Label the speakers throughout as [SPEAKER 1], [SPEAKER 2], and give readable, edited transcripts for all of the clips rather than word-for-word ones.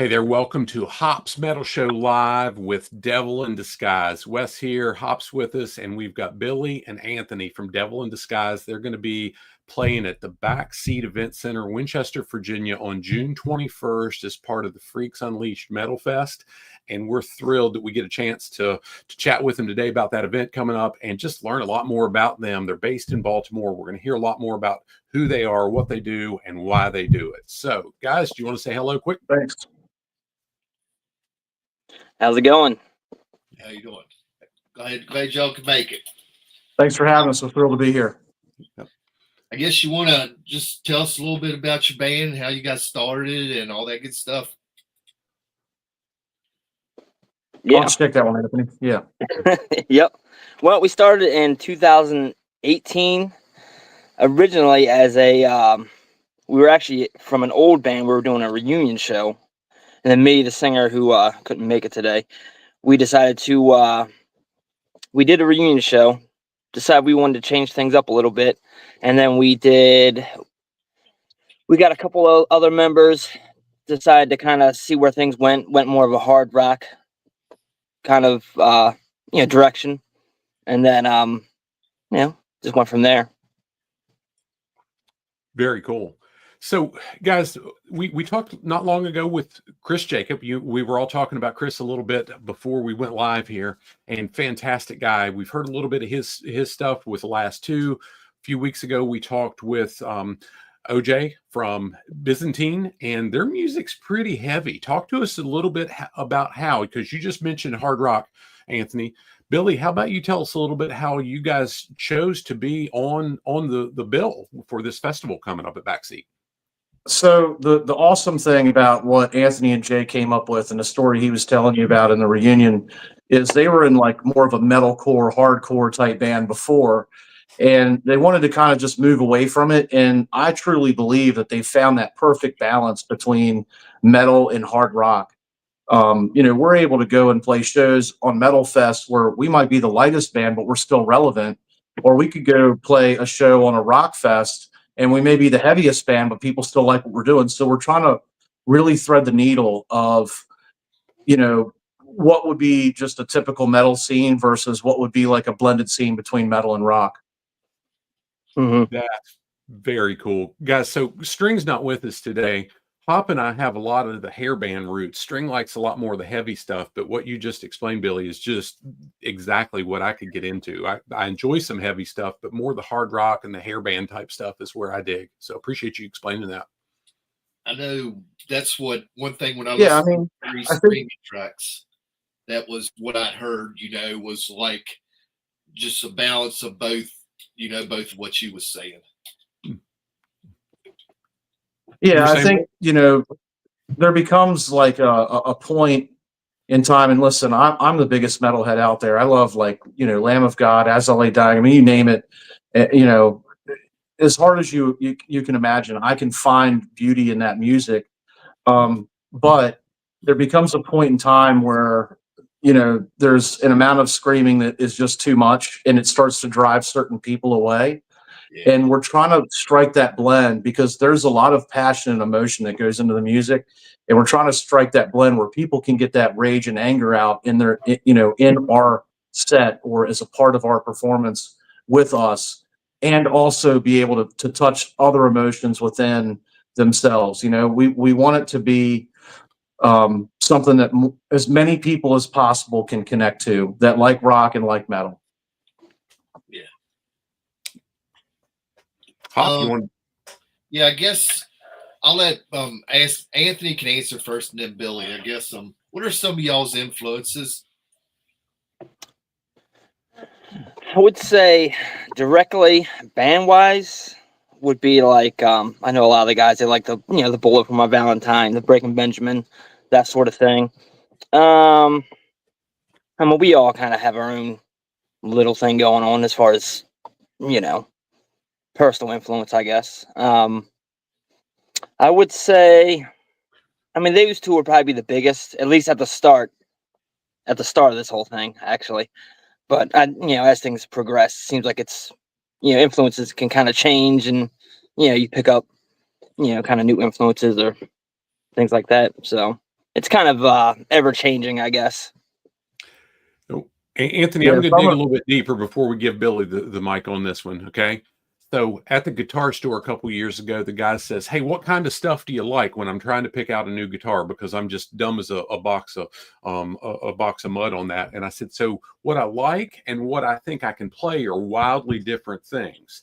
[SPEAKER 1] Hey there, welcome to Hops Metal Show Live with Devil in Disguise. Wes here, Hops with us, and we've got Billy and Anthony from Devil in Disguise. They're going to be playing at the Backseat Events Center, Winchester, Virginia on June 21st as part of the Freaks Unleashed Metal Fest. And we're thrilled that we get a chance to chat with them today about that event coming up and just learn a lot more about them. They're based in Baltimore. We're going to hear a lot more about who they are, what they do, and why they do it. So, guys, do you want to say hello quick?
[SPEAKER 2] Thanks.
[SPEAKER 3] How's it going?
[SPEAKER 4] How you doing? Glad y'all could make it.
[SPEAKER 2] Thanks for having us. We're thrilled to be here.
[SPEAKER 4] I guess you want to just tell us a little bit about your band, how you got started, and all that good stuff.
[SPEAKER 2] Yeah. I'll take that one, Anthony. Yeah.
[SPEAKER 3] Yep. Well, we started in 2018. Originally as we were actually from an old band. We were doing a reunion show. And then me, the singer who couldn't make it today, we decided to, we did a reunion show, decided we wanted to change things up a little bit. And then we got a couple of other members, decided to kind of see where things went more of a hard rock kind of, direction. And then, just went from there.
[SPEAKER 1] Very cool. So, guys, we talked not long ago with Chris Jacob. We were all talking about Chris a little bit before we went live here, and fantastic guy. We've heard a little bit of his stuff with the last two. A few weeks ago, we talked with OJ from Byzantine, and their music's pretty heavy. Talk to us a little bit about how, because you just mentioned hard rock, Anthony. Billy, how about you tell us a little bit how you guys chose to be on the bill for this festival coming up at Backseat?
[SPEAKER 2] So the awesome thing about what Anthony and Jay came up with and the story he was telling you about in the reunion is they were in like more of a metalcore, hardcore type band before, and they wanted to kind of just move away from it. And I truly believe that they found that perfect balance between metal and hard rock. We're able to go and play shows on Metal Fest where we might be the lightest band, but we're still relevant, or we could go play a show on a rock fest and we may be the heaviest band, but people still like what we're doing. So we're trying to really thread the needle of, what would be just a typical metal scene versus what would be like a blended scene between metal and rock.
[SPEAKER 3] Mm-hmm.
[SPEAKER 1] That's very cool. Guys, so String's not with us today. Hop and I have a lot of the hairband roots. String likes a lot more of the heavy stuff, but what you just explained, Billy, is just exactly what I could get into. I enjoy some heavy stuff, but more the hard rock and the hairband type stuff is where I dig. So appreciate you explaining that.
[SPEAKER 4] I know that's one thing when I
[SPEAKER 2] listened
[SPEAKER 4] to three streaming tracks, that was what I heard, was like just a balance of both, both of what you was saying.
[SPEAKER 2] Yeah, I think, there becomes like a point in time. And listen, I'm the biggest metalhead out there. I love Lamb of God, As I Lay Dying. I mean, you name it, as hard as you can imagine, I can find beauty in that music. But there becomes a point in time where, there's an amount of screaming that is just too much and it starts to drive certain people away. Yeah. And we're trying to strike that blend because there's a lot of passion and emotion that goes into the music. And we're trying to strike that blend where people can get that rage and anger out in their, in our set or as a part of our performance with us, and also be able to touch other emotions within themselves. We want it to be something that as many people as possible can connect to, that like rock and like metal.
[SPEAKER 4] Yeah. Yeah, I guess I'll let ask Anthony can answer first, and then Billy. I guess what are some of y'all's influences?
[SPEAKER 3] I would say directly band wise would be like I know a lot of the guys, they like the the Bullet for My Valentine, the Breaking Benjamin, that sort of thing. I mean, we all kind of have our own little thing going on as far as personal influence, I guess. I would say, I mean, those two would probably be the biggest, at least at the start of this whole thing, actually. But as things progress, it seems like it's, influences can kind of change, and you pick up, kind of new influences or things like that. So it's kind of ever changing, I guess.
[SPEAKER 1] Anthony,
[SPEAKER 2] Yeah,
[SPEAKER 1] I'm going to dig
[SPEAKER 2] some
[SPEAKER 1] a
[SPEAKER 2] of-
[SPEAKER 1] little bit deeper before we give Billy the mic on this one. Okay. So at the guitar store a couple years ago, the guy says, "Hey, what kind of stuff do you like?" When I'm trying to pick out a new guitar, because I'm just dumb as a box of mud on that. And I said, "So what I like and what I think I can play are wildly different things."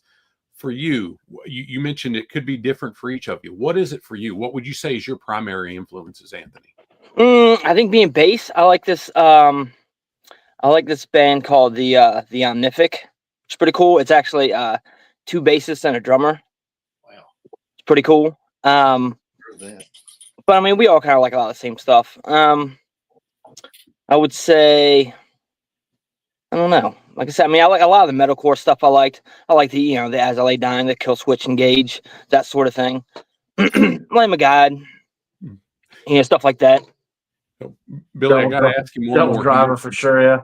[SPEAKER 1] For you, you mentioned it could be different for each of you. What is it for you? What would you say is your primary influences, Anthony?
[SPEAKER 3] I think being bass, I like this. I like this band called the Omnific. It's pretty cool. It's actually 2 bassists and a drummer.
[SPEAKER 4] Wow.
[SPEAKER 3] It's pretty cool.
[SPEAKER 4] Heard that.
[SPEAKER 3] But I mean, we all kind of like a lot of the same stuff. I would say, I don't know. Like I said, I mean, I like a lot of the metalcore stuff. I like the the As I Lay Dying, the Kill Switch Engage, that sort of thing. Lamb of God, stuff like that.
[SPEAKER 1] So, Billy, I got to ask him one
[SPEAKER 2] Devil
[SPEAKER 1] more.
[SPEAKER 2] Driver for sure. Yeah.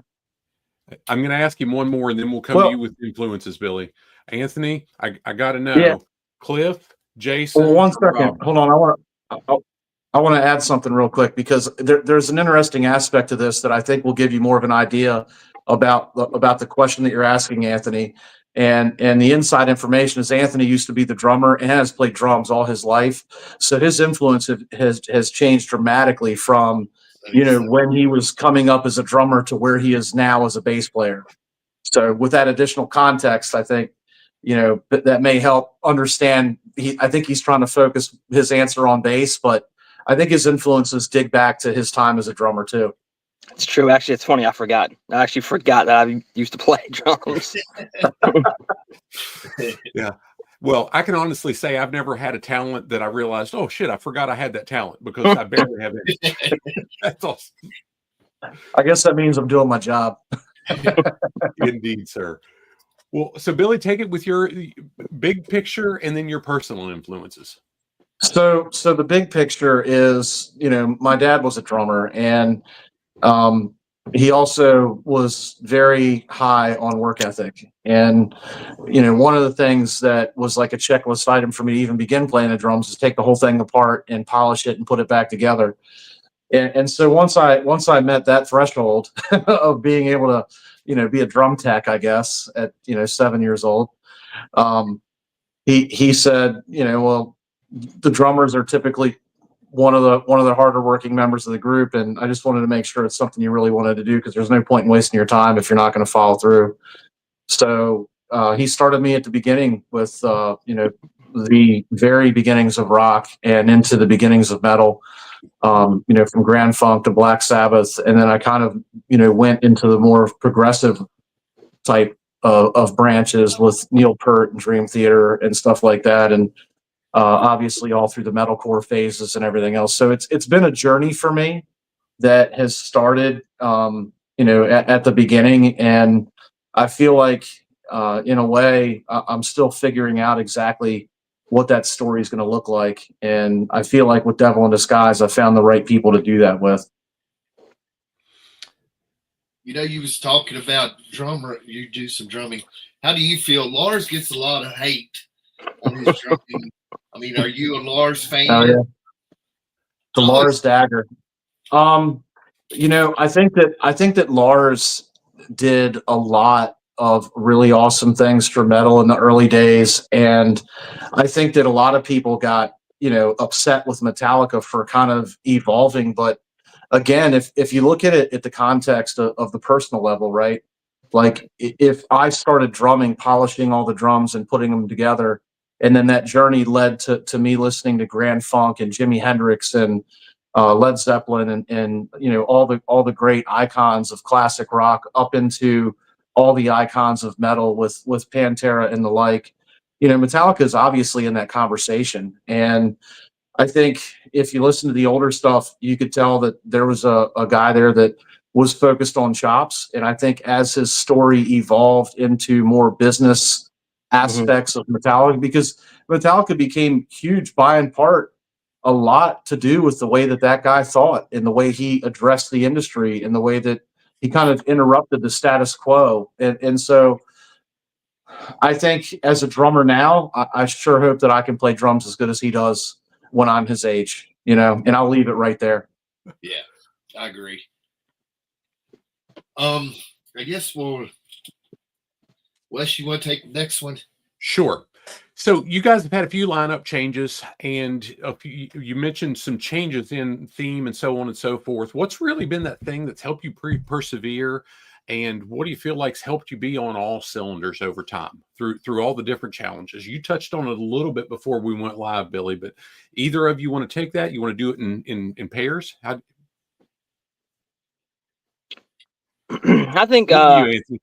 [SPEAKER 1] I'm going to ask him one more, and then we'll come to
[SPEAKER 2] Well-
[SPEAKER 1] you with influences, Billy. Anthony, I got to know.
[SPEAKER 2] Yeah.
[SPEAKER 1] Cliff, Jason.
[SPEAKER 2] Well, one
[SPEAKER 1] or
[SPEAKER 2] second.
[SPEAKER 1] Robert?
[SPEAKER 2] Hold on. I want to add something real quick, because there's an interesting aspect to this that I think will give you more of an idea about the question that you're asking, Anthony. And the inside information is Anthony used to be the drummer and has played drums all his life. So his influence has changed dramatically from, when he was coming up as a drummer to where he is now as a bass player. So with that additional context, I think, that may help understand. I think he's trying to focus his answer on bass, but I think his influences dig back to his time as a drummer too.
[SPEAKER 3] It's true. Actually, it's funny. I actually forgot that I used to play drums.
[SPEAKER 1] Yeah. Well, I can honestly say I've never had a talent that I realized, oh shit, I forgot I had that talent, because I barely have it. That's awesome.
[SPEAKER 2] I guess that means I'm doing my job.
[SPEAKER 1] Indeed, sir. Well, so Billy, take it with your big picture and then your personal influences.
[SPEAKER 2] So the big picture is, my dad was a drummer, and he also was very high on work ethic. And, one of the things that was like a checklist item for me to even begin playing the drums is take the whole thing apart and polish it and put it back together. And so once I met that threshold of being able to, be a drum tech, I guess, at, 7 years old, he said, well, the drummers are typically one of the harder working members of the group, and I just wanted to make sure it's something you really wanted to do, because there's no point in wasting your time if you're not going to follow through. So he started me at the beginning with the very beginnings of rock and into the beginnings of metal, from Grand Funk to Black Sabbath, and then I kind of went into the more progressive type of branches with Neil Peart and Dream Theater and stuff like that, and obviously all through the metalcore phases and everything else. So it's been a journey for me that has started, at the beginning, and I feel like, in a way, I'm still figuring out exactly what that story is going to look like. And I feel like with Devil in Disguise, I found the right people to do that with.
[SPEAKER 4] You was talking about drummer. You do some drumming. How do you feel? Lars gets a lot of hate on his drumming. I mean, are you a Lars fan?
[SPEAKER 2] Oh yeah, the Lars dagger. I think that Lars did a lot of really awesome things for metal in the early days, and I think that a lot of people got upset with Metallica for kind of evolving. But again, if you look at it at the context of the personal level, right? Like if I started drumming, polishing all the drums and putting them together, and then that journey led to me listening to Grand Funk and Jimi Hendrix and Led Zeppelin and all the great icons of classic rock, up into all the icons of metal with Pantera and the like. Metallica is obviously in that conversation, and I think if you listen to the older stuff, you could tell that there was a guy there that was focused on chops. And I think as his story evolved into more business aspects of Metallica, because Metallica became huge by and part a lot to do with the way that guy thought and the way he addressed the industry and the way that he kind of interrupted the status quo. And so I think as a drummer now, I sure hope that I can play drums as good as he does when I'm his age, and I'll leave it right there.
[SPEAKER 4] Yeah, I agree. I guess Wes, you want to take the next one?
[SPEAKER 1] Sure. So you guys have had a few lineup changes, and you mentioned some changes in theme and so on and so forth. What's really been that thing that's helped you persevere, and what do you feel like's helped you be on all cylinders over time through all the different challenges? You touched on it a little bit before we went live, Billy, but either of you want to take that? You want to do it in pairs?
[SPEAKER 3] I think,
[SPEAKER 1] You, Anthony.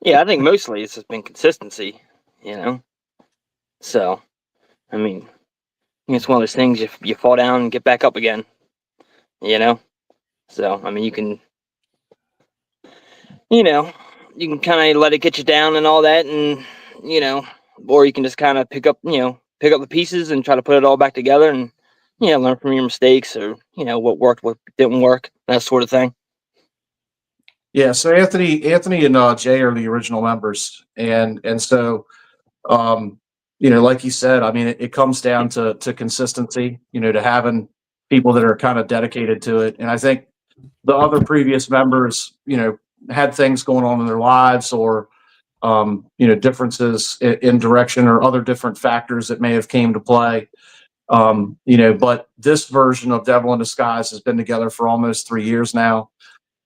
[SPEAKER 3] yeah, I think mostly it's just been consistency, you know. So, I mean, it's one of those things you fall down and get back up again, you know. So, I mean, you know, you can kind of let it get you down and all that, and you know, or you can just kind of pick up the pieces and try to put it all back together, and learn from your mistakes, or what worked, what didn't work, that sort of thing.
[SPEAKER 2] Yeah, so Anthony and Jay are the original members, and so like you said, I mean, it comes down to consistency, to having people that are kind of dedicated to it. And I think the other previous members, had things going on in their lives, or differences in direction, or other different factors that may have came to play. But this version of Devil in Disguise has been together for almost 3 years now.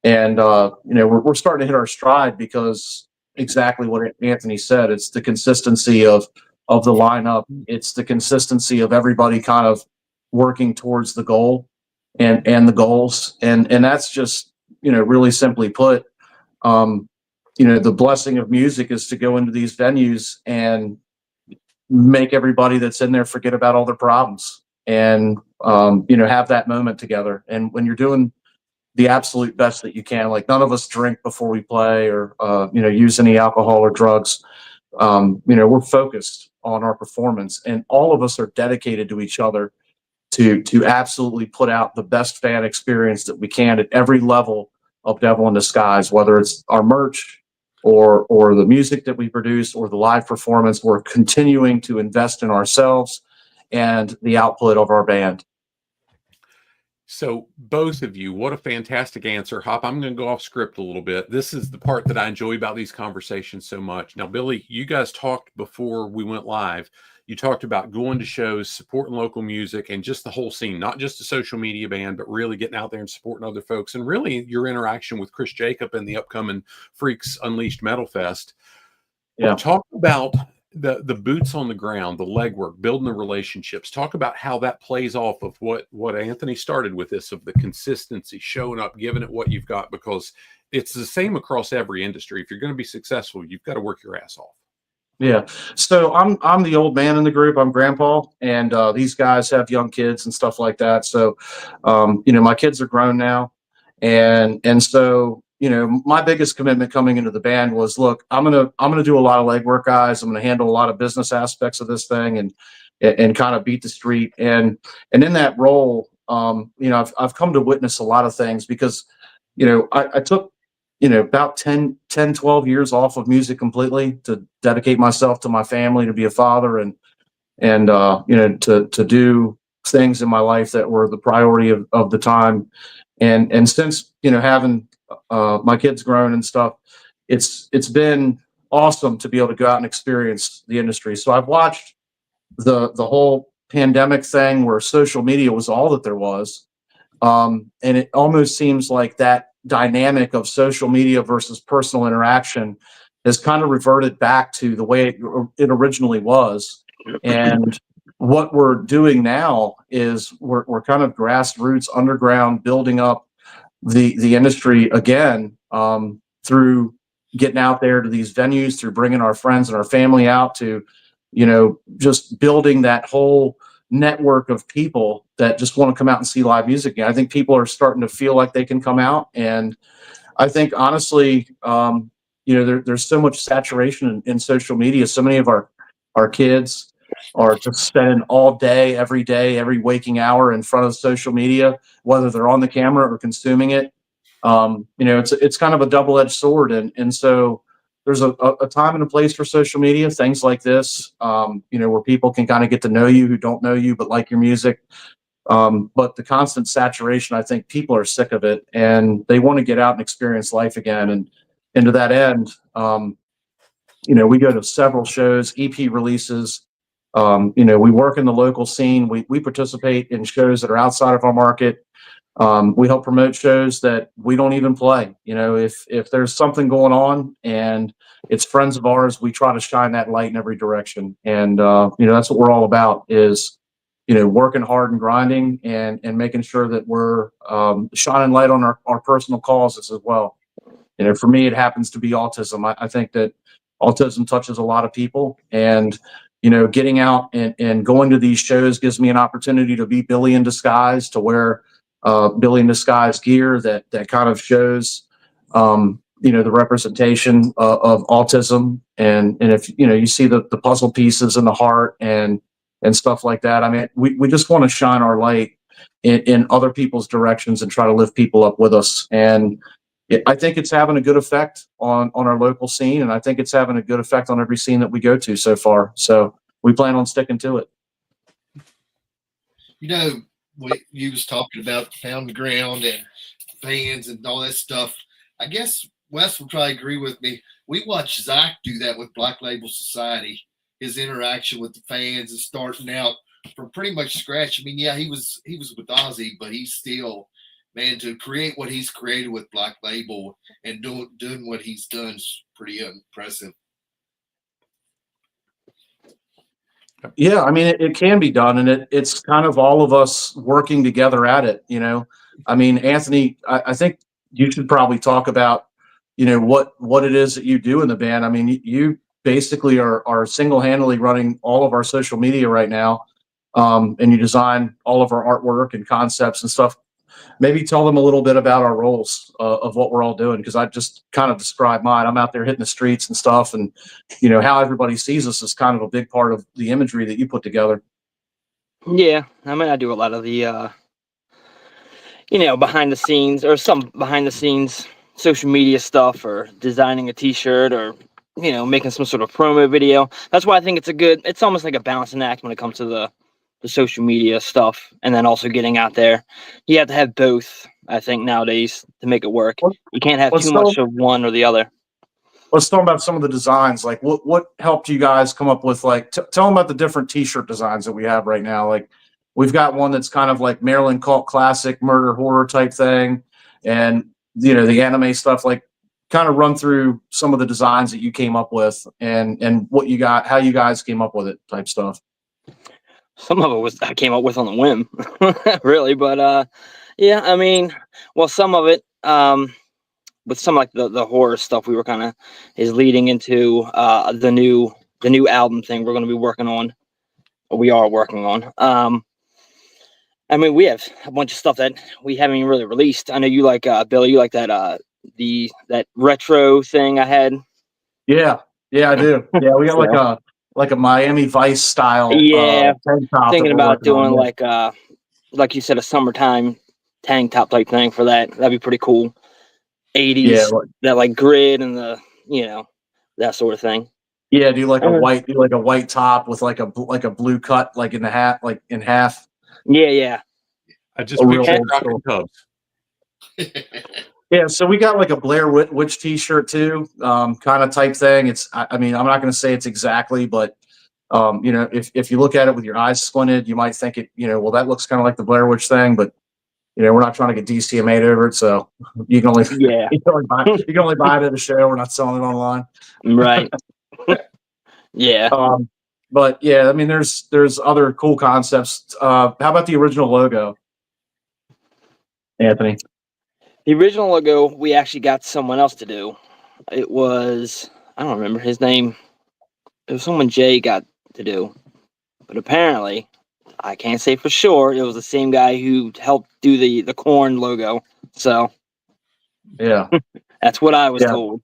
[SPEAKER 2] And we're starting to hit our stride, because exactly what Anthony said, it's the consistency of the lineup. It's the consistency of everybody kind of working towards the goal and the goals. And that's just, really simply put, the blessing of music is to go into these venues and make everybody that's in there forget about all their problems, and have that moment together. And when you're doing the absolute best that you can, like, none of us drink before we play, or use any alcohol or drugs. We're focused on our performance, and all of us are dedicated to each other to absolutely put out the best fan experience that we can at every level of Devil in Disguise, whether it's our merch, or the music that we produce, or the live performance. We're continuing to invest in ourselves and the output of our band.
[SPEAKER 1] So both of you, what a fantastic answer. Hop, I'm going to go off script a little bit. This is the part that I enjoy about these conversations so much. Now, Billy, you guys talked before we went live. You talked about going to shows, supporting local music, and just the whole scene, not just a social media band, but really getting out there and supporting other folks, and really your interaction with Chris Jacob and the upcoming Freaks Unleashed Metal Fest.
[SPEAKER 2] Yeah.
[SPEAKER 1] Talk about the boots on the ground, the legwork, building the relationships. Talk about how that plays off of what Anthony started with, this of the consistency, showing up, giving it what you've got, because it's the same across every industry. If you're going to be successful, you've got to work your ass off.
[SPEAKER 2] Yeah. So I'm the old man in the group. I'm grandpa, and these guys have young kids and stuff like that. So, my kids are grown now, and so, my biggest commitment coming into the band was, look, I'm gonna do a lot of legwork, guys. I'm gonna handle a lot of business aspects of this thing, and kind of beat the street. And in that role, I've come to witness a lot of things, because I took about 12 years off of music completely, to dedicate myself to my family, to be a father, and to do things in my life that were the priority of the time. And since having my kids grown and stuff, it's been awesome to be able to go out and experience the industry. So I've watched the whole pandemic thing, where social media was all that there was. And it almost seems like that dynamic of social media versus personal interaction has kind of reverted back to the way it originally was. And what we're doing now is we're kind of grassroots, underground, building up the industry again, through getting out there to these venues, through bringing our friends and our family out, to just building that whole network of people that just want to come out and see live music. And I think people are starting to feel like they can come out. And I think, honestly, there's so much saturation in social media. So many of our kids are just spending all day, every waking hour in front of social media, whether they're on the camera or consuming it. It's kind of a double-edged sword. And so there's a time and a place for social media, things like this, where people can kind of get to know you who don't know you but like your music. But the constant saturation, I think people are sick of it and they want to get out and experience life again. And to that end, we go to several shows, EP releases. We work in the local scene. We participate in shows that are outside of our market. We help promote shows that we don't even play. If there's something going on and it's friends of ours, we try to shine that light in every direction. And that's what we're all about is, working hard and grinding and making sure that we're shining light on our personal causes as well. For me, it happens to be autism. I think that autism touches a lot of people, and getting out and going to these shows gives me an opportunity to be Billy in disguise, to wear Billy in disguise gear that kind of shows the representation of autism, and if you see the puzzle pieces in the heart and stuff like that. I mean, we just want to shine our light in other people's directions and try to lift people up with us. And I think it's having a good effect on our local scene, and I think it's having a good effect on every scene that we go to so far. So we plan on sticking to it.
[SPEAKER 4] You was talking about Pound the Ground and fans and all that stuff. I guess Wes will probably agree with me. We watched Zach do that with Black Label Society. His interaction with the fans and starting out from pretty much scratch. I mean, yeah, he was with Ozzy, but he's still, man, to create what he's created with Black Label and doing what he's done is pretty impressive.
[SPEAKER 2] Yeah, I mean, it can be done, and it's kind of all of us working together at it. I mean, Anthony, I think you should probably talk about, what it is that you do in the band. I mean, you basically are single-handedly running all of our social media right now, and you design all of our artwork and concepts and stuff. Maybe tell them a little bit about our roles of what we're all doing, because I just kind of described mine. I'm out there hitting the streets and stuff, and how everybody sees us is kind of a big part of the imagery that you put together.
[SPEAKER 3] Yeah, I mean, I do a lot of the behind the scenes, or some behind the scenes social media stuff, or designing a t-shirt, or making some sort of promo video. That's why I think it's almost like a balancing act when it comes to the social media stuff, and then also getting out there. You have to have both, I think, nowadays to make it work. You can't have too much of one or the other.
[SPEAKER 2] Let's talk about some of the designs. Like, what helped you guys come up with, like, tell them about the different t-shirt designs that we have right now. Like, we've got one that's kind of like Maryland cult classic murder horror type thing, and the anime stuff. Like, kind of run through some of the designs that you came up with and what you got, how you guys came up with it, type stuff.
[SPEAKER 3] Some of it I came up with on the whim, really. But yeah, I mean, well, some of it, with some like the horror stuff, we were kind of is leading into the new album thing we're going to be working on. Or we are working on. I mean, we have a bunch of stuff that we haven't even really released. I know you like Billy. You like that that retro thing I had.
[SPEAKER 2] Yeah, I do. Yeah, we got like a Miami Vice style.
[SPEAKER 3] Yeah,
[SPEAKER 2] tank top
[SPEAKER 3] thinking about doing
[SPEAKER 2] on.
[SPEAKER 3] like you said, a summertime tank top type thing for that. That'd be pretty cool. 80s,
[SPEAKER 2] Yeah,
[SPEAKER 3] that like grid and the that sort of thing.
[SPEAKER 2] Yeah, do like a white top with like a blue cut, like in the hat, like in half.
[SPEAKER 3] Yeah.
[SPEAKER 1] I just picture rocking Cubs.
[SPEAKER 2] Yeah, so we got like a Blair Witch t-shirt too, kind of type thing. I mean, I'm not going to say it's exactly, but if you look at it with your eyes squinted, you might think it, well, that looks kind of like the Blair Witch thing, but we're not trying to get DCMA'd over it, so you can only you can only buy it at a show. We're not selling it online,
[SPEAKER 3] right? Yeah.
[SPEAKER 2] But yeah, I mean, there's other cool concepts. How about the original logo, Anthony?
[SPEAKER 3] The original logo we actually got someone else to do. It was, I don't remember his name. It was someone Jay got to do, but apparently, I can't say for sure, it was the same guy who helped do the corn logo. So
[SPEAKER 2] yeah,
[SPEAKER 3] that's what I was told.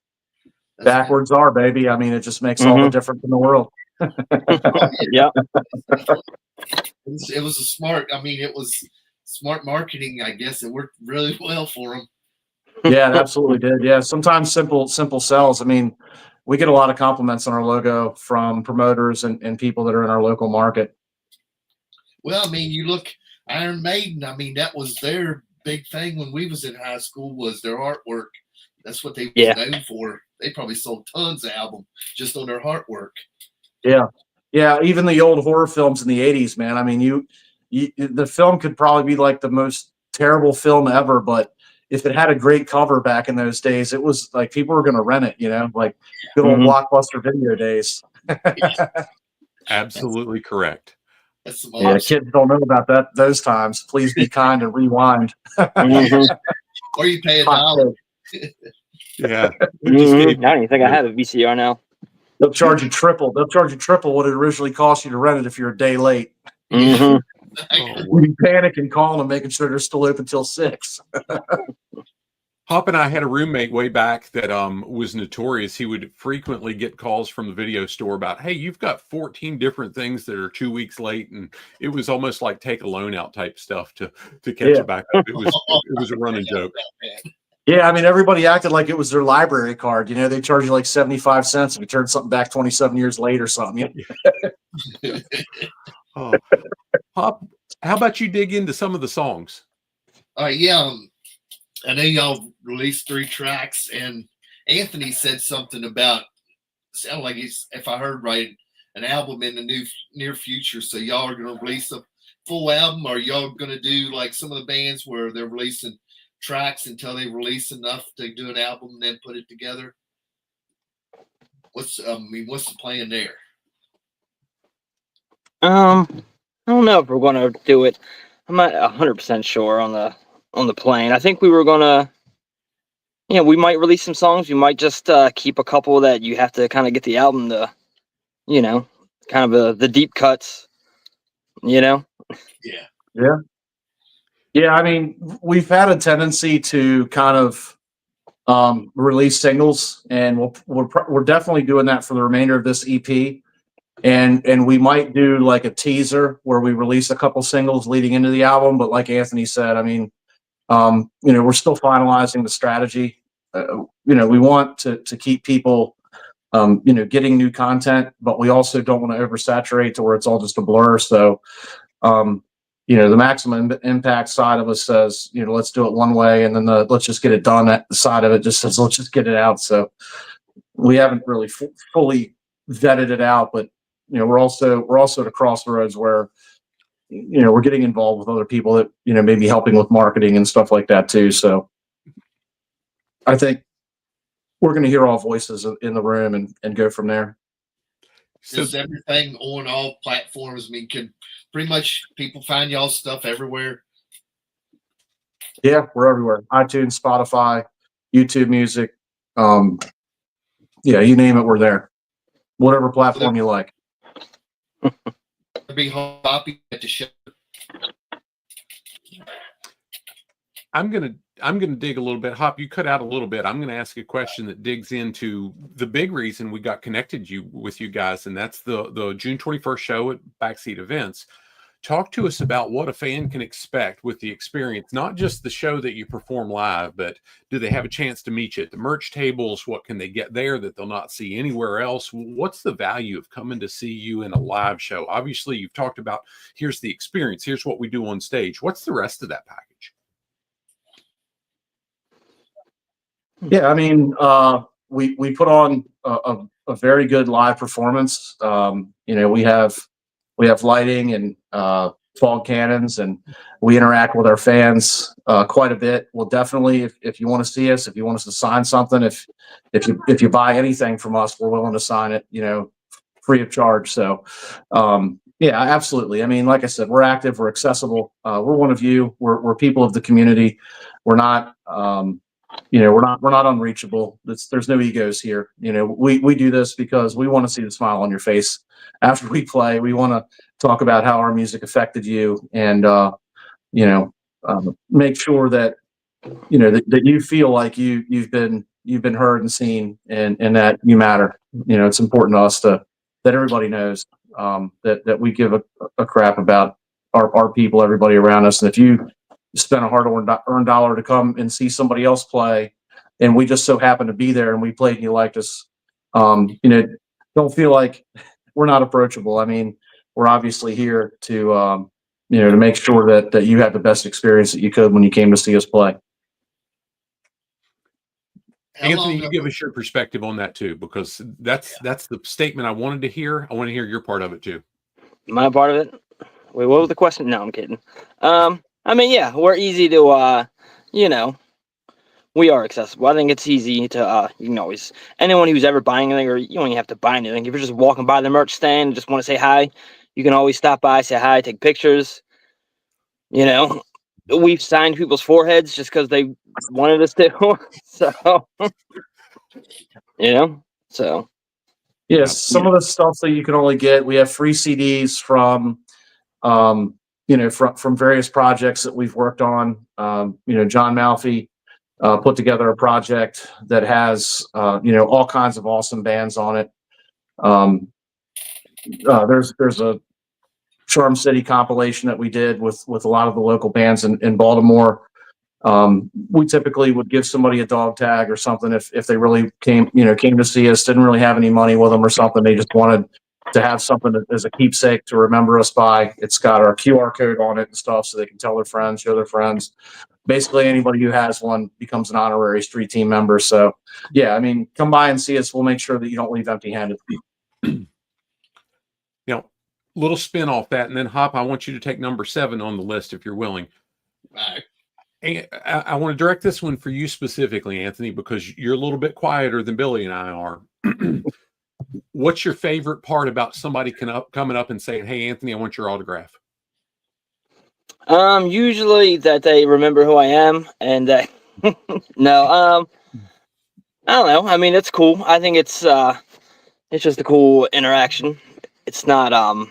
[SPEAKER 2] Backwards are, baby. I mean, it just makes all the difference in the world.
[SPEAKER 3] Yeah.
[SPEAKER 4] It was a smart. I mean, it was smart marketing. I guess it worked really well for them.
[SPEAKER 2] Yeah, it absolutely did. Yeah, sometimes simple sells. I mean, we get a lot of compliments on our logo from promoters and people that are in our local market.
[SPEAKER 4] Well, I mean, you look. Iron Maiden, I mean, that was their big thing when we was in high school, was their artwork. That's what they was
[SPEAKER 3] Yeah.
[SPEAKER 4] known for. They probably sold tons of albums just on their artwork.
[SPEAKER 2] Yeah. Yeah. Even the old horror films in the 80s, man. I mean, the film could probably be like the most terrible film ever, but if it had a great cover back in those days, it was like people were going to rent it, like good old Blockbuster video days.
[SPEAKER 1] Absolutely correct.
[SPEAKER 4] That's some
[SPEAKER 2] Yeah,
[SPEAKER 4] awesome.
[SPEAKER 2] kids don't know about those times. Please be kind and rewind.
[SPEAKER 4] Or you pay $1.
[SPEAKER 1] Yeah.
[SPEAKER 3] I don't even think I have a VCR now.
[SPEAKER 2] They'll charge you triple. They'll charge you triple what it originally cost you to rent it if you're a day late.
[SPEAKER 1] Oh,
[SPEAKER 2] You panic and call them, making sure they're still open till 6.
[SPEAKER 1] Hop and I had a roommate way back that was notorious. He would frequently get calls from the video store about, hey, you've got 14 different things that are 2 weeks late, and it was almost like take a loan out type stuff to catch it back up. It was a running joke.
[SPEAKER 2] Yeah, I mean, everybody acted like it was their library card. They charge you like 75 cents if you turn something back 27 years late or something.
[SPEAKER 1] Oh. Hop, how about you dig into some of the songs?
[SPEAKER 4] Yeah, I know y'all released 3 tracks, and Anthony said something about, sounded like he's, if I heard right, an album in the near future. So y'all are going to release a full album, or y'all going to do like some of the bands where they're releasing tracks until they release enough to do an album and then put it together? What's the plan there?
[SPEAKER 3] I don't know if we're gonna do it. I'm not 100% sure on the plane. I think we were gonna, we might release some songs. We might just keep a couple that you have to kind of get the album to, kind of the deep cuts.
[SPEAKER 4] Yeah.
[SPEAKER 2] Yeah, I mean, we've had a tendency to kind of release singles, and we're definitely doing that for the remainder of this EP. And we might do like a teaser where we release a couple singles leading into the album. But like Anthony said, I mean, we're still finalizing the strategy. We want to keep people, getting new content, but we also don't want to oversaturate to where it's all just a blur. So, the maximum impact side of us says, let's do it one way, and then the let's just get it done at the side of it just says, let's just get it out. So we haven't really fully vetted it out, but we're also at a crossroads where we're getting involved with other people that maybe helping with marketing and stuff like that too. So I think we're going to hear all voices in the room and go from there.
[SPEAKER 1] So
[SPEAKER 4] is everything on all platforms? I mean, can pretty much people find y'all's stuff everywhere?
[SPEAKER 2] Yeah, we're everywhere. iTunes, Spotify, YouTube Music. You name it, we're there. Whatever platform you like.
[SPEAKER 4] Be happy at the show.
[SPEAKER 1] I'm gonna dig a little bit. Hop, you cut out a little bit. I'm gonna ask a question that digs into the big reason we got connected with you guys, and that's the June 21st show at Backseat Events. Talk to us about what a fan can expect with the experience, not just the show that you perform live, but do they have a chance to meet you at the merch tables? What can they get there that they'll not see anywhere else? What's the value of coming to see you in a live show? Obviously, you've talked about here's the experience, here's what we do on stage. What's the rest of that package?
[SPEAKER 2] Yeah, I mean, we put on a very good live performance. We have lighting and fog cannons, and we interact with our fans quite a bit. We'll definitely, if you want to see us, if you want us to sign something, if you buy anything from us, we're willing to sign it, free of charge. So, yeah, absolutely. I mean, like I said, we're active, we're accessible. We're one of you. We're people of the community. We're not. We're not unreachable. There's no egos here. We do this because we want to see the smile on your face after we play. We want to talk about how our music affected you, and make sure that that you feel like you've been heard and seen, and that you matter. It's important to us that everybody knows that we give a crap about our people, everybody around us. And if you spend a hard-earned dollar to come and see somebody else play, and we just so happen to be there and we played and you liked us, don't feel like we're not approachable. I mean, we're obviously here to to make sure that you had the best experience that you could when you came to see us play.
[SPEAKER 4] How
[SPEAKER 1] Anthony,
[SPEAKER 4] long
[SPEAKER 1] you give us your perspective on that too, because that's the statement I wanted to hear. I want to hear your part of it too.
[SPEAKER 3] My part of it. Wait, what was the question? No, I'm kidding. I mean, yeah, we're easy to, we are accessible. I think it's easy to, you can always, anyone who's ever buying anything, or you don't even have to buy anything. If you're just walking by the merch stand and just want to say hi, you can always stop by, say hi, take pictures. We've signed people's foreheads just because they wanted us to. So, so.
[SPEAKER 2] Yes, some of the stuff that you can only get. We have free CDs from, from various projects that we've worked on. John Malfi put together a project that has, all kinds of awesome bands on it. There's a Charm City compilation that we did with a lot of the local bands in Baltimore. We typically would give somebody a dog tag or something if they really came to see us, didn't really have any money with them or something. They just wanted to have something as a keepsake to remember us by. It's got our QR code on it and stuff, so they can tell their friends, show their friends. Basically, anybody who has one becomes an honorary street team member. So, yeah, I mean, come by and see us. We'll make sure that you don't leave empty-handed.
[SPEAKER 1] Little spin off that, and then Hop, I want you to take number 7 on the list if you're willing.
[SPEAKER 4] All right.
[SPEAKER 1] And I want to direct this one for you specifically, Anthony, because you're a little bit quieter than Billy and I are. What's your favorite part about somebody coming up and saying, "Hey, Anthony, I want your autograph"?
[SPEAKER 3] Usually that they remember who I am, and no, I don't know. I mean, it's cool. I think it's just a cool interaction. It's not I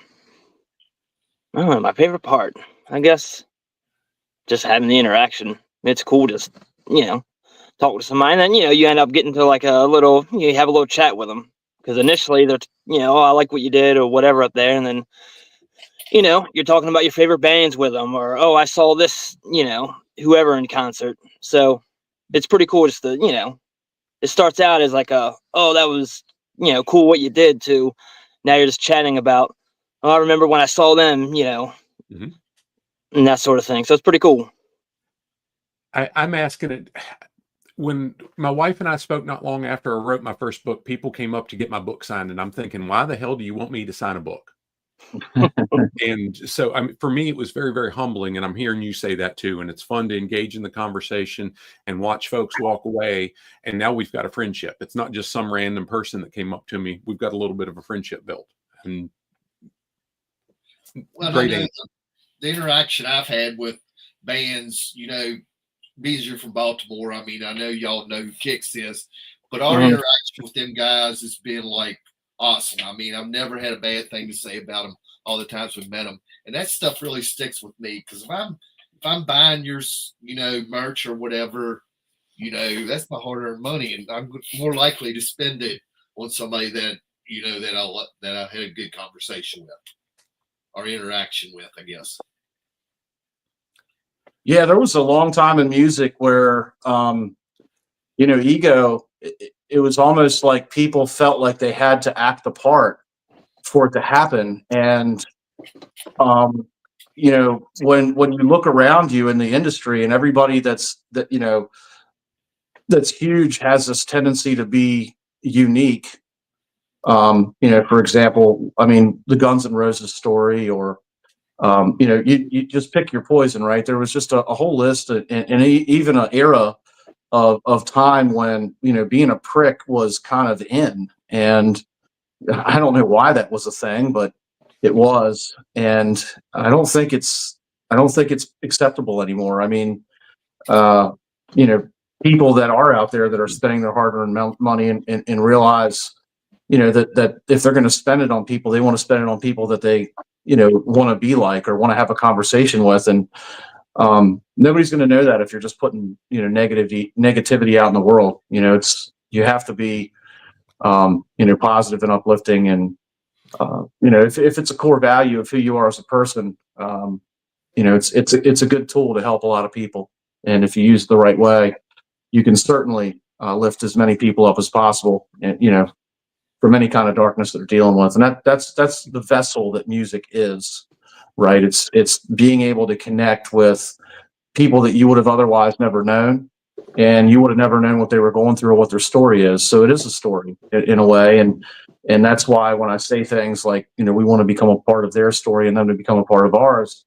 [SPEAKER 3] don't know, my favorite part. I guess just having the interaction. It's cool just talk with somebody, and then you end up getting to like a little, you have a little chat with them, because initially they're oh, I like what you did or whatever up there, and then you're talking about your favorite bands with them, or oh, I saw this whoever in concert. So it's pretty cool just to it starts out as like oh, that was cool what you did, to now you're just chatting about, oh, I remember when I saw them,
[SPEAKER 1] Mm-hmm.
[SPEAKER 3] and that sort of thing. So it's pretty cool.
[SPEAKER 1] I'm asking it. When my wife and I spoke not long after I wrote my first book, people came up to get my book signed, and I'm thinking, why the hell do you want me to sign a book? And so, for me, it was very, very humbling, and I'm hearing you say that too. And it's fun to engage in the conversation and watch folks walk away. And now we've got a friendship. It's not just some random person that came up to me. We've got a little bit of a friendship built. And
[SPEAKER 4] Well,
[SPEAKER 1] great
[SPEAKER 4] I know
[SPEAKER 1] answer.
[SPEAKER 4] the interaction I've had with bands, Bees, you're from Baltimore. I mean, I know y'all know who Kix is, but our interaction with them guys has been like awesome. I mean, I've never had a bad thing to say about them all the times we've met them, and that stuff really sticks with me, because if I'm buying your merch or whatever, that's my hard-earned money, and I'm more likely to spend it on somebody that that I had a good conversation with or interaction with, I guess.
[SPEAKER 2] Yeah, there was a long time in music where, ego, it was almost like people felt like they had to act the part for it to happen. And, when you look around you in the industry, and everybody that's huge has this tendency to be unique. For example, I mean, the Guns N' Roses story, or you just pick your poison, right? There was just a whole list, and even an era of time when being a prick was kind of in, and I don't know why that was a thing, but it was, and I don't think it's acceptable anymore. I mean, people that are out there that are spending their hard-earned money and realize, that if they're going to spend it on people, they want to spend it on people that they want to be like or want to have a conversation with. And nobody's going to know that if you're just putting negativity out in the world. You have to be positive and uplifting, and if it's a core value of who you are as a person, it's a good tool to help a lot of people. And if you use it the right way, you can certainly lift as many people up as possible, and from any kind of darkness that they're dealing with. And that's the vessel that music is. right? It's being able to connect with people that you would have otherwise never known, and you would have never known what they were going through or what their story is. So it is a story in a way, and that's why when I say things like, you know, we want to become a part of their story and them to become a part of ours,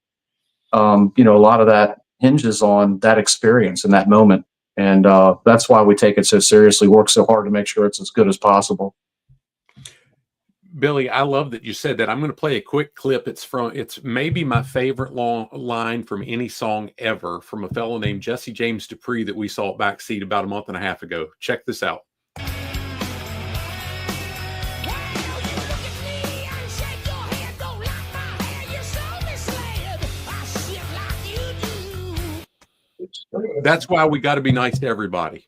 [SPEAKER 2] you know, a lot of that hinges on that experience in that moment. And that's why we take it so seriously, work so hard to make sure it's as good as possible.
[SPEAKER 1] Billy, I love that you said that. I'm going to play a quick clip. It's maybe my favorite long line from any song ever, from a fellow named Jesse James Dupree that we saw at Backseat about a month and a half ago. Check this out. That's why we got to be nice to everybody.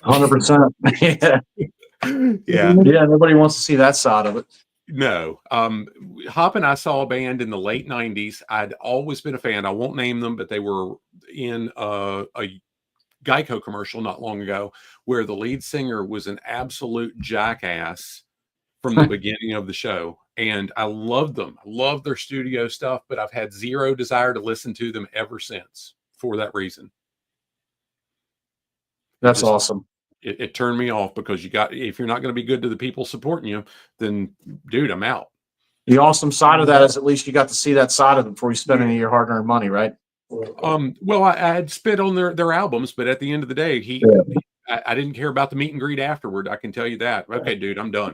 [SPEAKER 2] 100%. Yeah.
[SPEAKER 1] Yeah.
[SPEAKER 2] Yeah. Nobody wants to see that side of it.
[SPEAKER 1] No. Hop and I saw a band in the late 90s. I'd always been a fan. I won't name them, but they were in a Geico commercial not long ago where the lead singer was an absolute jackass from the beginning of the show. And I loved them. I love their studio stuff, but I've had zero desire to listen to them ever since for that reason.
[SPEAKER 2] That's awesome.
[SPEAKER 1] It turned me off because if you're not going to be good to the people supporting you, then dude, I'm out.
[SPEAKER 2] The awesome side of that is at least you got to see that side of them before you spend any of your hard-earned money, right?
[SPEAKER 1] Well, I had spit on their albums, but at the end of the day, I didn't care about the meet and greet afterward. I can tell you that. Okay, dude, I'm done.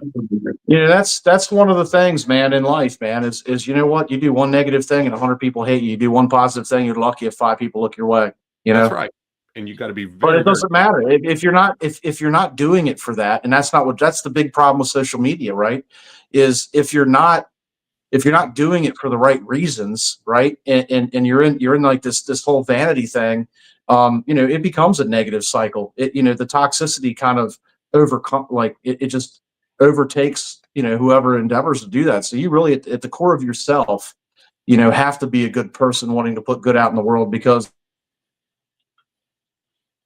[SPEAKER 2] You know, that's one of the things, man, in life, man, is you know what? You do one negative thing and 100 people hate you. You do one positive thing, you're lucky if 5 people look your way. You know?
[SPEAKER 1] That's right. And you got to be
[SPEAKER 2] but it doesn't matter if you're not doing it for that. And that's the big problem with social media, right? Is if you're not doing it for the right reasons, right? And you're in like this whole vanity thing, you know, it becomes a negative cycle. You know, the toxicity kind of it just overtakes, you know, whoever endeavors to do that. So you really at the core of yourself, you know, have to be a good person wanting to put good out in the world, because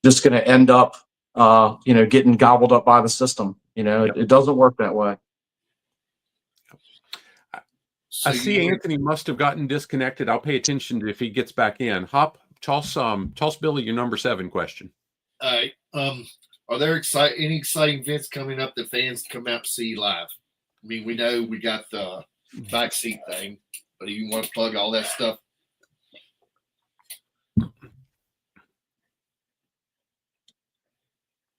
[SPEAKER 2] just going to end up, you know, getting gobbled up by the system. You know, it doesn't work that way.
[SPEAKER 1] I see Anthony must have gotten disconnected. I'll pay attention to if he gets back in. Hop, toss Billy your number 7 question.
[SPEAKER 4] All right. Are there any exciting events coming up that fans come out to see live? I mean, we know we got the backseat thing, but do you want to plug all that stuff?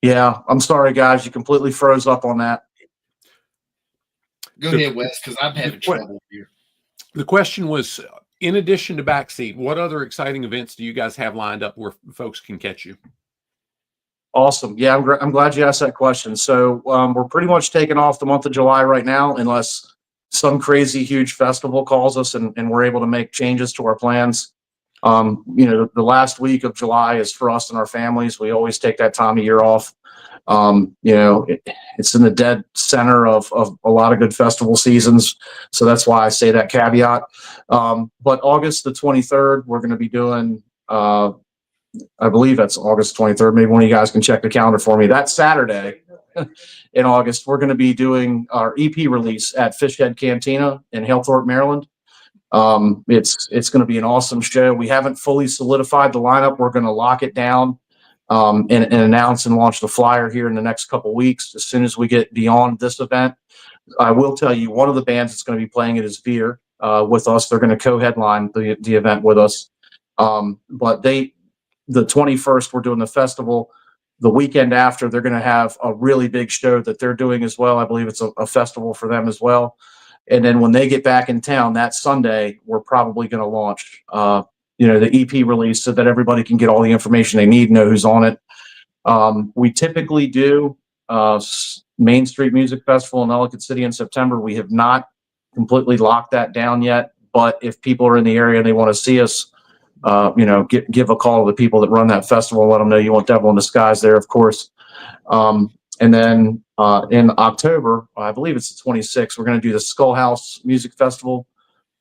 [SPEAKER 2] Yeah, I'm sorry, guys. You completely froze up on that.
[SPEAKER 4] Go ahead, Wes, because I'm having trouble here.
[SPEAKER 1] The question was, in addition to Backseat, what other exciting events do you guys have lined up where folks can catch you?
[SPEAKER 2] Awesome. Yeah, I'm glad you asked that question. So we're pretty much taking off the month of July right now, unless some crazy huge festival calls us and we're able to make changes to our plans. You know, the last week of July is for us and our families. We always take that time of year off. You know, it's in the dead center of a lot of good festival seasons. So that's why I say that caveat. But August the 23rd, we're going to be doing, I believe that's August 23rd. Maybe one of you guys can check the calendar for me. That Saturday in August, we're going to be doing our EP release at Fishhead Cantina in Halethorpe, Maryland. It's going to be an awesome show. We haven't fully solidified the lineup. We're going to lock it down and announce and launch the flyer here in the next couple weeks. As soon as we get beyond this event, I will tell you one of the bands that's going to be playing it is Veer with us. They're going to co-headline the event with us. But the 21st, we're doing the festival. The weekend after, they're going to have a really big show that they're doing as well. I believe it's a festival for them as well. And then when they get back in town that Sunday, we're probably going to launch, you know, the EP release so that everybody can get all the information they need, know who's on it. We typically do Main Street Music Festival in Ellicott City in September. We have not completely locked that down yet, but if people are in the area and they want to see us, you know, give a call to the people that run that festival and let them know you want Devil in Disguise there, of course. And then in October, I believe it's the 26th, we're going to do the Skull House Music Festival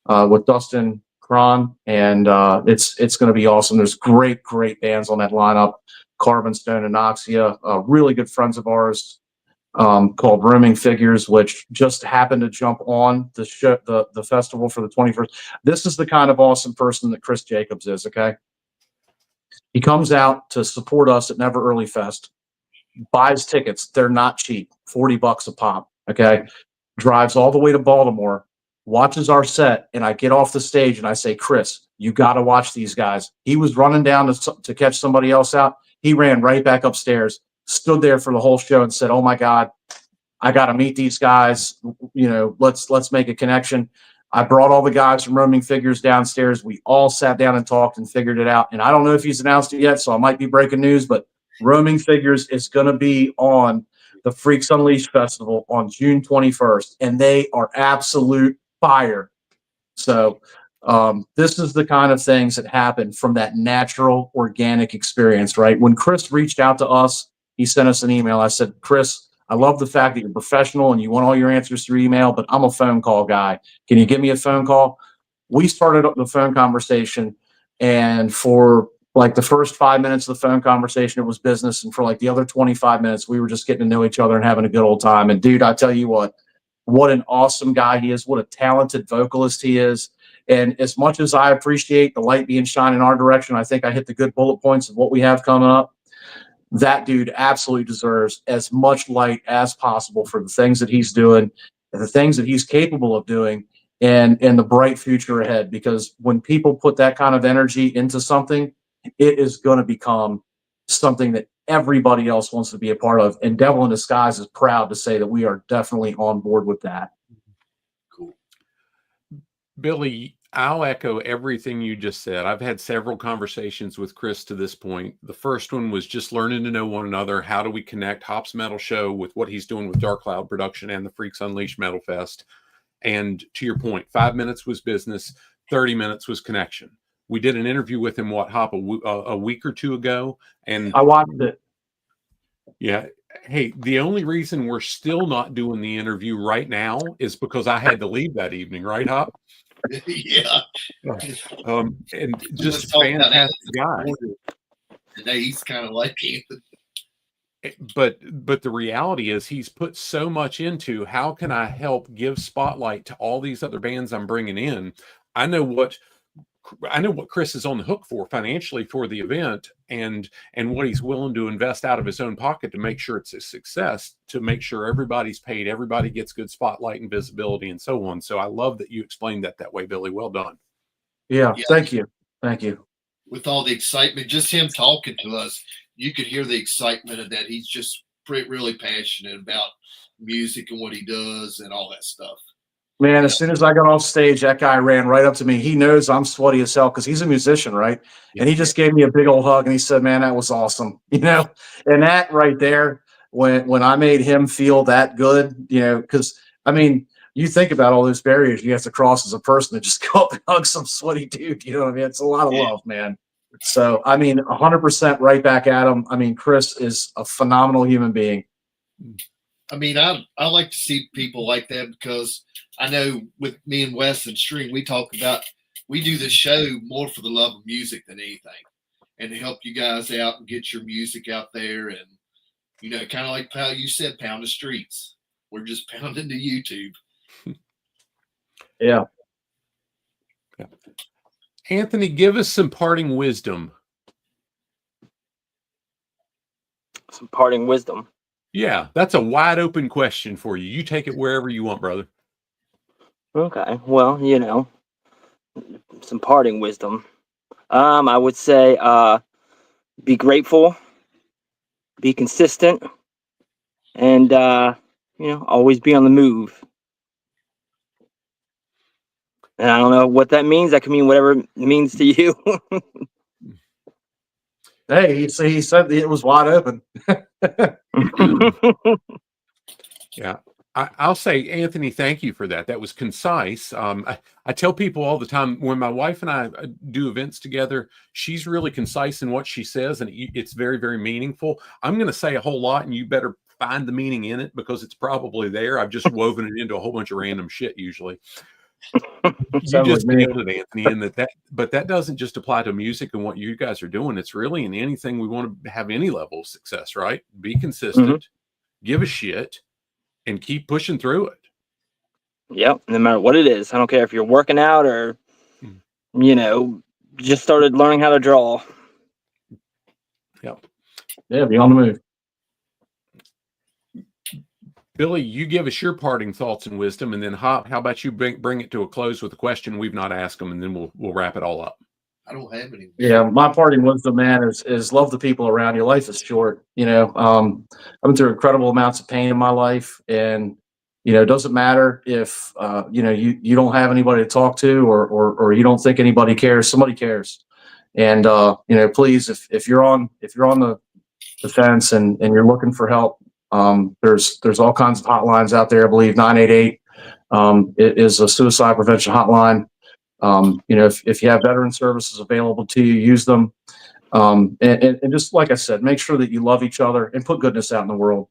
[SPEAKER 2] with Dustin Cron, and it's going to be awesome. There's great bands on that lineup. Carbon Stone, Anoxia, really good friends of ours. called Roaming Figures, which just happened to jump on the show, the festival for the 21st. This is the kind of awesome person that Chris Jacobs is. Okay. He comes out to support us at Never Early Fest, buys tickets. They're not cheap, $40 a pop. Okay. Drives all the way to Baltimore, watches our set, and I get off the stage and I say, Chris, you got to watch these guys. He was running down to catch somebody else out. He ran right back upstairs, stood there for the whole show and said, oh my God, I got to meet these guys. You know, let's make a connection. I brought all the guys from Roaming Figures downstairs. We all sat down and talked and figured it out. And I don't know if he's announced it yet, so I might be breaking news, but Roaming Figures is going to be on the Freaks Unleashed Festival on June 21st, and they are absolute fire. So this is the kind of things that happen from that natural, organic experience, right? When Chris reached out to us, he sent us an email. I said, Chris, I love the fact that you're professional and you want all your answers through email, but I'm a phone call guy. Can you give me a phone call? We started up the phone conversation, and for like the first 5 minutes of the phone conversation, it was business. And for like the other 25 minutes, we were just getting to know each other and having a good old time. And dude, I tell you what an awesome guy he is. What a talented vocalist he is. And as much as I appreciate the light being shined in our direction, I think I hit the good bullet points of what we have coming up. That dude absolutely deserves as much light as possible for the things that he's doing and the things that he's capable of doing and the bright future ahead. Because when people put that kind of energy into something, it is going to become something that everybody else wants to be a part of. And Devil in Disguise is proud to say that we are definitely on board with that.
[SPEAKER 1] Cool. Billy, I'll echo everything you just said. I've had several conversations with Chris to this point. The first one was just learning to know one another. How do we connect Hop's Metal Show with what he's doing with Dark Cloud Production and the Freaks Unleashed Metal Fest? And to your point, 5 minutes was business, 30 minutes was connection. We did an interview with him, Hop, a week or two ago. And
[SPEAKER 2] I watched it.
[SPEAKER 1] Yeah. Hey, the only reason we're still not doing the interview right now is because I had to leave that evening, right, Hop?
[SPEAKER 4] Yeah.
[SPEAKER 1] And just a fantastic guy.
[SPEAKER 4] Today he's kind of like Ethan.
[SPEAKER 1] But the reality is he's put so much into how can I help give spotlight to all these other bands I'm bringing in. I know what Chris is on the hook for financially for the event and what he's willing to invest out of his own pocket to make sure it's a success, to make sure everybody's paid, everybody gets good spotlight and visibility and so on. So I love that you explained that way, Billy. Well done.
[SPEAKER 2] Yeah. Thank you. Thank you.
[SPEAKER 4] With all the excitement, just him talking to us, you could hear the excitement of that. He's just really passionate about music and what he does and all that stuff.
[SPEAKER 2] Man, as soon as I got off stage, that guy ran right up to me. He knows I'm sweaty as hell because he's a musician, right? Yeah. And he just gave me a big old hug and he said, man, that was awesome. You know, and that right there, when I made him feel that good, you know, because I mean, you think about all those barriers you have to cross as a person to just go up and hug some sweaty dude. You know what I mean? It's a lot of love, man. So, I mean, 100% right back at him. I mean, Chris is a phenomenal human being.
[SPEAKER 4] I mean, I like to see people like that because I know with me and Wes and String, we do the show more for the love of music than anything and to help you guys out and get your music out there. And, you know, kind of like how you said, pound the streets. We're just pounding the YouTube.
[SPEAKER 2] Yeah.
[SPEAKER 1] Anthony, give us some parting wisdom.
[SPEAKER 3] Some parting wisdom.
[SPEAKER 1] Yeah, that's a wide open question for you. You take it wherever you want, brother.
[SPEAKER 3] Okay. Well, you know, some parting wisdom. I would say be grateful, be consistent, and you know, always be on the move. And I don't know what that means. That can mean whatever it means to you.
[SPEAKER 2] Hey, he said it was wide open.
[SPEAKER 1] Yeah. I'll say, Anthony, thank you for that. That was concise. I tell people all the time, when my wife and I do events together, she's really concise in what she says, and it's very, very meaningful. I'm going to say a whole lot, and you better find the meaning in it because it's probably there. I've just woven it into a whole bunch of random shit usually. You just nailed it, Anthony, and but that doesn't just apply to music and what you guys are doing. It's really in anything we want to have any level of success, right? Be consistent, give a shit, and keep pushing through it.
[SPEAKER 3] Yep. No matter what it is. I don't care if you're working out or, just started learning how to draw.
[SPEAKER 1] Yep.
[SPEAKER 2] Yeah, be on the move.
[SPEAKER 1] Billy, you give us your parting thoughts and wisdom, and then Hop, how about you bring it to a close with a question we've not asked them, and then we'll wrap it all up.
[SPEAKER 4] I don't have any.
[SPEAKER 2] Yeah, my parting wisdom, man, is love the people around you. Life is short. I've been through incredible amounts of pain in my life, and it doesn't matter if you don't have anybody to talk to, or you don't think anybody cares. Somebody cares, and please, if you're on the fence and you're looking for help, there's all kinds of hotlines out there. I believe 988 it is a suicide prevention hotline. If you have veteran services available to you, use them. And just like I said, make sure that you love each other and put goodness out in the world.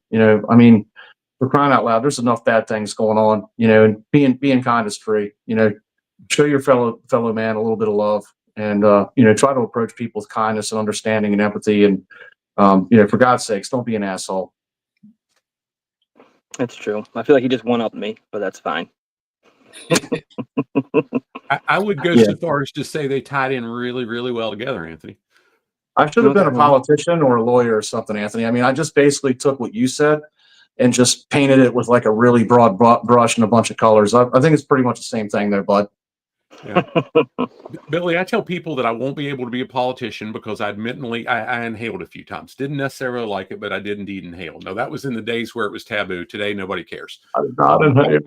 [SPEAKER 2] For crying out loud, there's enough bad things going on, and being kind is free. Show your fellow man a little bit of love, and try to approach people with kindness and understanding and empathy. And for God's sakes, don't be an asshole.
[SPEAKER 3] That's true. I feel like he just one-upped me, but that's fine.
[SPEAKER 1] I would go so far as to say they tied in really, really well together, Anthony.
[SPEAKER 2] I should have been a politician or a lawyer or something, Anthony. I mean, I just basically took what you said and just painted it with like a really broad brush and a bunch of colors. I think it's pretty much the same thing there, bud.
[SPEAKER 1] Yeah. Billy, I tell people that I won't be able to be a politician because I inhaled a few times. Didn't necessarily like it, but I did indeed inhale. No, that was in the days where it was taboo. Today, nobody cares.
[SPEAKER 2] I did not inhale.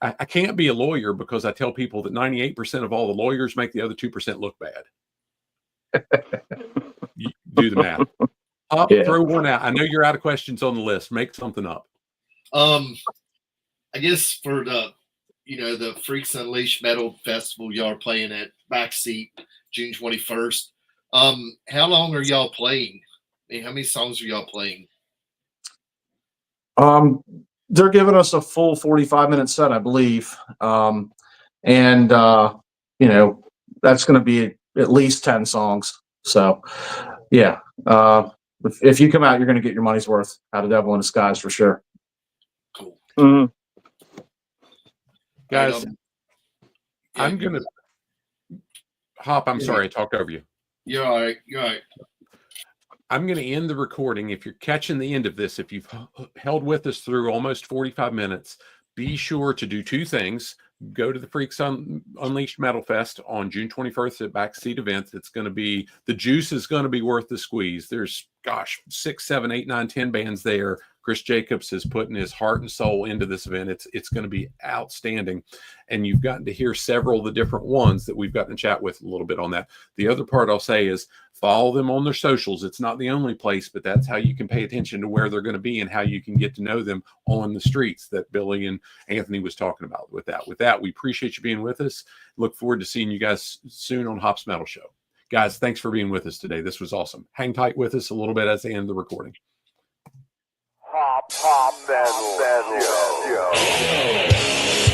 [SPEAKER 1] I can't be a lawyer because I tell people that 98% of all the lawyers make the other 2% look bad. You do the math. Throw one out. I know you're out of questions on the list. Make something up.
[SPEAKER 4] I guess for the Freaks Unleashed Metal Festival y'all are playing at Backseat June 21st. How long are y'all playing? I mean, how many songs are y'all playing?
[SPEAKER 2] They're giving us a full 45-minute set, I believe. That's going to be at least 10 songs. So, yeah. If you come out, you're going to get your money's worth out of Devil in Disguise for sure.
[SPEAKER 4] Cool.
[SPEAKER 3] Mm-hmm.
[SPEAKER 1] Guys, I'm going to Hop. I'm sorry. I talked over you.
[SPEAKER 4] You're all right.
[SPEAKER 1] I'm going to end the recording. If you're catching the end of this, if you've held with us through almost 45 minutes, be sure to do two things. Go to the Freaks Unleashed Metal Fest on June 21st at Backseat Events. The juice is going to be worth the squeeze. There's, 6, 7, 8, 9, 10 bands there. Chris Jacobs is putting his heart and soul into this event. It's going to be outstanding. And you've gotten to hear several of the different ones that we've gotten to chat with a little bit on that. The other part I'll say is follow them on their socials. It's not the only place, but that's how you can pay attention to where they're going to be and how you can get to know them on the streets that Billy and Anthony was talking about with that. We appreciate you being with us. Look forward to seeing you guys soon on Hop's Metal Show. Guys, thanks for being with us today. This was awesome. Hang tight with us a little bit as they end the recording.
[SPEAKER 5] Hop Metal Show.